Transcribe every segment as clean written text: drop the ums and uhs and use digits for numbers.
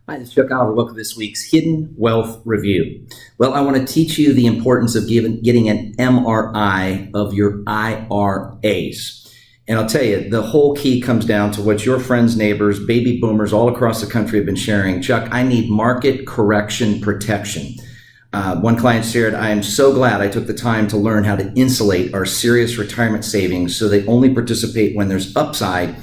Hi, this is Chuck Oliver. Welcome to this week's Hidden Wealth Review. Well, I want to teach you the importance of getting an MRI of your IRAs. And I'll tell you, the whole key comes down to what your friends, neighbors, baby boomers all across the country have been sharing. Chuck, I need market correction protection. One client shared, I am so glad I took the time to learn how to insulate our serious retirement savings so they only participate when there's upside.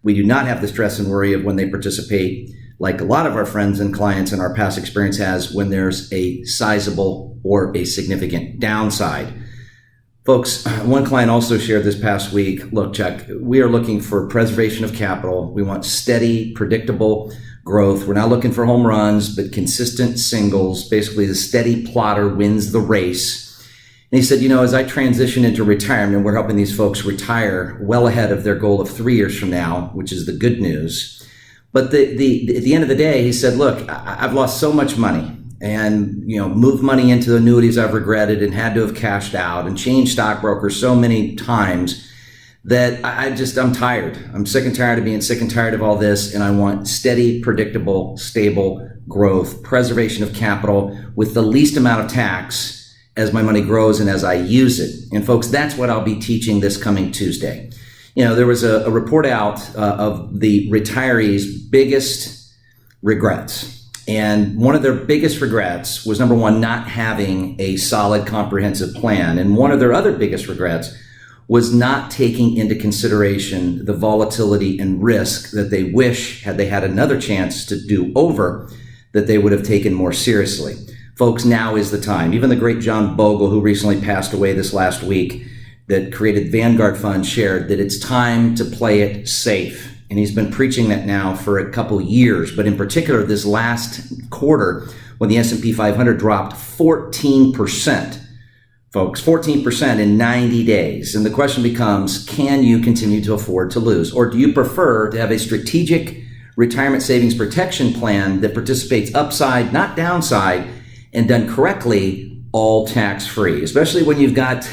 We do not have the stress and worry of when they participate, like a lot of our friends and clients in our past experience has, when there's a sizable or a significant downside. Folks, one client also shared this past week, look, Chuck, we are looking for preservation of capital. We want steady, predictable growth. We're not looking for home runs, but consistent singles. Basically, the steady plotter wins the race. And he said, as I transition into retirement, we're helping these folks retire well ahead of their goal of 3 years from now, which is the good news. But at the end of the day, he said, look, I've lost so much money and, moved money into annuities I've regretted and had to have cashed out and changed stockbrokers so many times that I'm tired. I'm sick and tired of being sick and tired of all this. And I want steady, predictable, stable growth, preservation of capital with the least amount of tax as my money grows and as I use it. And folks, that's what I'll be teaching this coming Tuesday. There was a report out of the retirees' biggest regrets. And one of their biggest regrets was, number one, not having a solid comprehensive plan. And one of their other biggest regrets was not taking into consideration the volatility and risk that they wish, had they had another chance to do over, that they would have taken more seriously. Folks, now is the time. Even the great John Bogle, who recently passed away this last week, that created Vanguard Fund, shared that it's time to play it safe. And he's been preaching that now for a couple years. But in particular, this last quarter, when the S&P 500 dropped 14%, folks, 14% in 90 days. And the question becomes, can you continue to afford to lose? Or do you prefer to have a strategic retirement savings protection plan that participates upside, not downside, and done correctly, all tax-free? Especially when you've got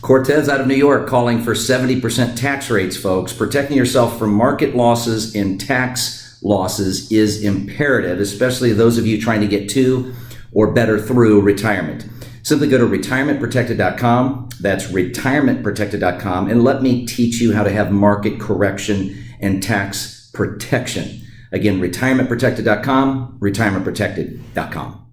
Cortez out of New York calling for 70% tax rates, folks. Protecting yourself from market losses and tax losses is imperative, especially those of you trying to get to or better through retirement. Simply go to retirementprotected.com. That's retirementprotected.com, and let me teach you how to have market correction and tax protection. Again, retirementprotected.com, retirementprotected.com.